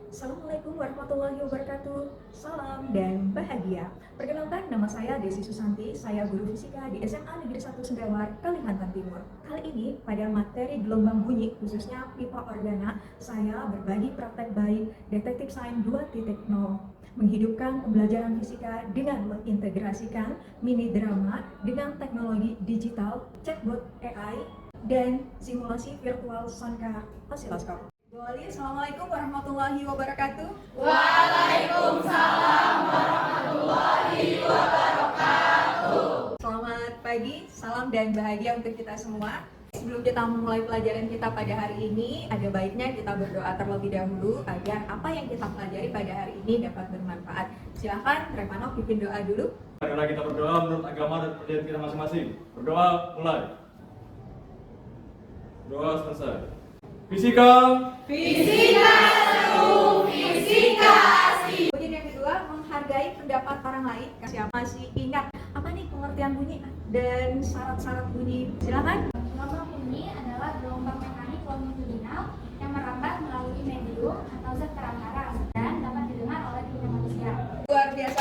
Assalamualaikum warahmatullahi wabarakatuh. Salam dan bahagia. Perkenalkan, nama saya Desi Susanti. Saya guru fisika di SMA Negeri 1 Sendawar, Kalimantan Timur. Kali ini pada materi gelombang bunyi, khususnya pipa organa, saya berbagi praktek baik Detektif Sains 2.0. Menghidupkan pembelajaran fisika dengan mengintegrasikan mini drama dengan teknologi digital, chatbot AI, dan simulasi virtual soundcar osiloskop. Bu Ali, Assalamualaikum warahmatullahi wabarakatuh. Waalaikumsalam warahmatullahi wabarakatuh. Selamat pagi, salam dan bahagia untuk kita semua. Sebelum kita memulai pelajaran kita pada hari ini, ada baiknya kita berdoa terlebih dahulu agar apa yang kita pelajari pada hari ini dapat bermanfaat. Silakan, Revano pimpin doa dulu. Marilah kita berdoa menurut agama dan percayaan kita masing-masing. Berdoa mulai. Doa selesai. Fisika. Fisika satu, fisika si. Kemudian yang kedua, menghargai pendapat orang lain. Siapa masih ingat apa nih pengertian bunyi dan syarat-syarat bunyi? Silakan. Gelombang bunyi adalah gelombang mekanik longitudinal yang merambat melalui medium atau zat perantara dan dapat didengar oleh telinga manusia. Luar biasa.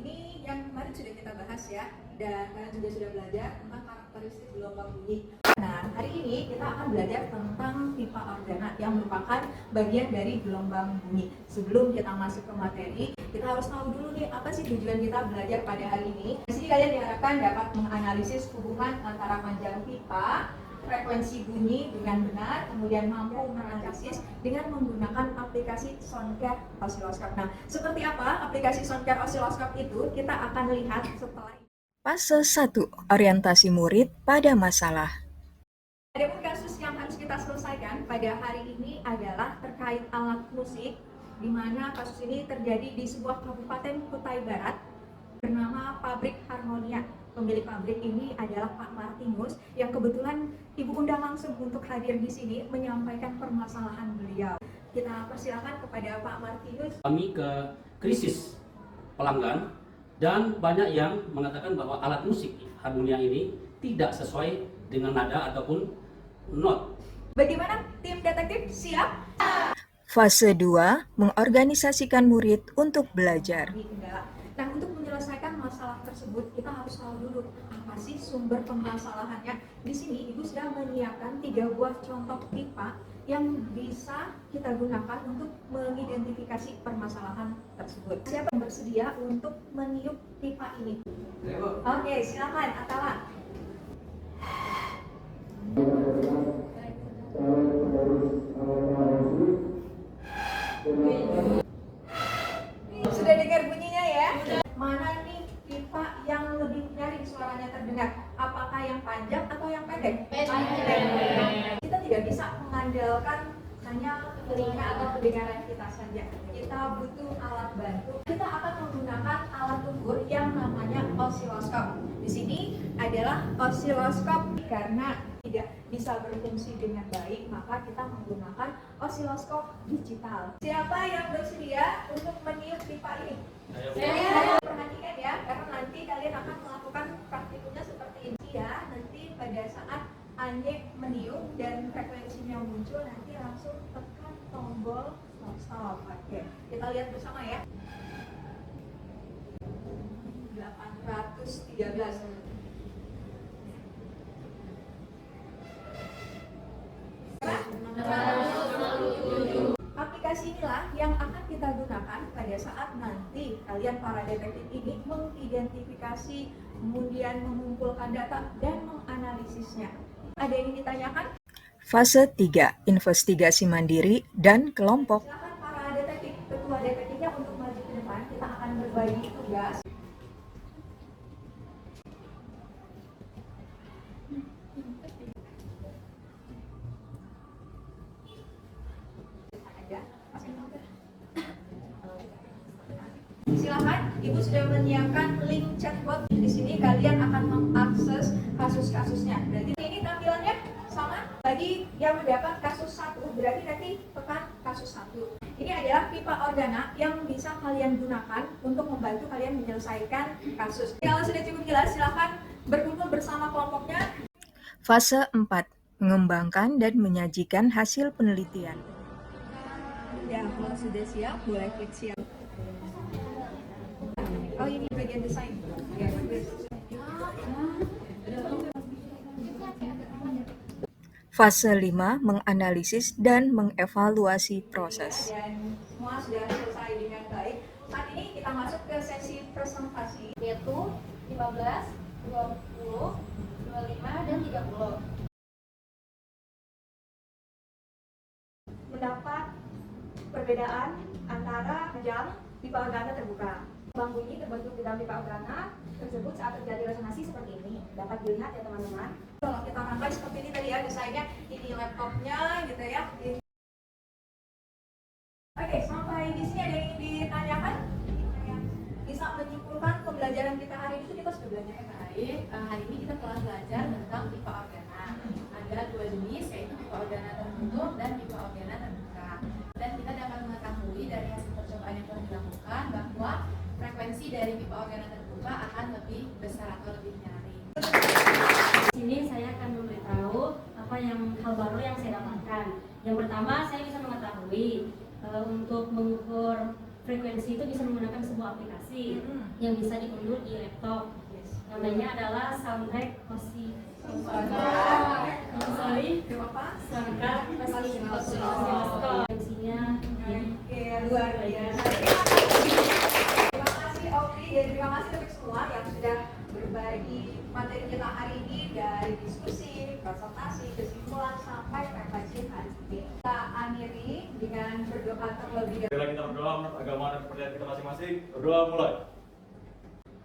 Ini yang kemarin sudah kita bahas ya, dan kalian juga sudah belajar tentang karakteristik gelombang bunyi. Nah, hari ini kita akan belajar tentang pipa organa yang merupakan bagian dari gelombang bunyi. Sebelum kita masuk ke materi, kita harus tahu dulu nih apa sih tujuan kita belajar pada hari ini. Di sini kalian diharapkan dapat menganalisis hubungan antara panjang pipa, frekuensi bunyi dengan benar, kemudian mampu menganalisis dengan menggunakan aplikasi soundcar osiloskop. Nah, seperti apa aplikasi soundcar osiloskop itu? Kita akan lihat setelah. Fase 1. Orientasi murid pada masalah. Adapun kasus yang harus kita selesaikan pada hari ini adalah terkait alat musik, di mana kasus ini terjadi di sebuah kabupaten Kutai Barat bernama Pabrik Harmonia. Pemilik pabrik ini adalah Pak Martinus yang kebetulan Ibu undang langsung untuk hadir di sini menyampaikan permasalahan beliau. Kita persilakan kepada Pak Martinus. Kami ke krisis pelanggan dan banyak yang mengatakan bahwa alat musik harmonia ini tidak sesuai dengan nada ataupun not. Bagaimana tim detektif? Siap? Fase 2. Mengorganisasikan murid untuk belajar. Nah, untuk menyelesaikan masalah tersebut, kita harus tahu dulu apa sih sumber permasalahannya. Di sini, Ibu sudah menyiapkan 3 buah contoh pipa yang bisa kita gunakan untuk mengidentifikasi permasalahan tersebut. Siapa yang bersedia untuk meniup pipa ini? Oke, silakan, Atala. Sudah dengar bunyinya ya? Mana nih pipa yang lebih nyaring suaranya terdengar? Apakah yang panjang atau yang pendek? Pendek. Kita tidak bisa mengandalkan hanya telinga atau pendengaran kita saja. Kita butuh alat bantu. Kita akan menggunakan alat ukur yang namanya osiloskop. Di sini adalah osiloskop karena tidak bisa berfungsi dengan baik, maka kita menggunakan osiloskop digital. Siapa yang bersedia untuk meniup pipa ini? Saya. Perhatikan ya, karena nanti kalian akan melakukan praktikumnya seperti ini ya. Nanti pada saat Anye meniup dan frekuensinya muncul, nanti langsung tekan tombol stop. Oke, kita lihat bersama ya. 813. Aplikasi inilah yang akan kita gunakan pada saat nanti kalian para detektif ini mengidentifikasi, kemudian mengumpulkan data dan menganalisisnya. Ada yang ingin ditanyakan? Fase 3. Investigasi mandiri dan kelompok. Silakan para detektif, ketua detektifnya untuk maju ke depan. Kita akan berbagi tugas. Silakan, Ibu sudah menyiapkan link chatbot. Di sini kalian akan mengakses kasus-kasusnya. Berarti ini tampilannya sama. Bagi yang mendapat kasus 1, berarti nanti tekan kasus 1. Ini adalah pipa organa yang bisa kalian gunakan untuk membantu kalian menyelesaikan kasus. Kalau sudah cukup jelas, silakan berkumpul bersama kelompoknya. Fase 4. Mengembangkan dan menyajikan hasil penelitian. Ya, Nah, kalau sudah siap, boleh klik siap. Oh, ini bagian desain. Ya, bagus. Fase 5, menganalisis dan mengevaluasi proses. Dan semua sudah selesai dengan baik. Saat ini kita masuk ke sesi presentasi. Yaitu 15, 20, 25, dan 30. Mendapat perbedaan antara jam pipa organa terbuka. Bambu ini terbentuk di dalam pipa organa tersebut saat terjadi resonansi seperti ini. Dapat dilihat ya teman-teman. Kalau kita rangkai seperti ini tadi ya desainnya, ini laptopnya gitu ya. Oke, sampai di sini ada yang ingin ditanyakan? Bisa menyimpulkan pembelajaran kita hari ini, kita sudah belajar apa? Baik, hari ini kita telah belajar tentang pipa organa. Ada dua jenis, yaitu pipa organa tertutup dan pipa organa terbuka. Dan kita dapat mengetahui dari hasil percobaan yang telah dilakukan bahwa frekuensi dari pipa organa terbuka akan lebih besar atau lebih nyaring. Di sini saya akan memberitahu apa yang hal baru yang saya dapatkan. Yang pertama, saya bisa mengetahui untuk mengukur frekuensi itu bisa menggunakan sebuah aplikasi yang bisa diunduh di laptop. Namanya adalah Soundtrack Frekuensinya Luar biasa. Terima kasih Oki dan terima kasih untuk semua yang sudah berbagi materi kita hari ini dari diskusi, presentasi, kesimpulan sampai refleksi hari ini. Kita akhiri dengan berdoa terlebih dahulu. Bila kita berdoa menurut agama dan kepercayaan kita masing-masing, berdoa mulai.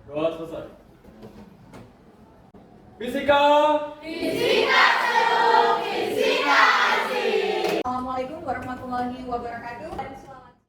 Doa selesai. Fisika. Assalamualaikum warahmatullahi wabarakatuh. Dan selamat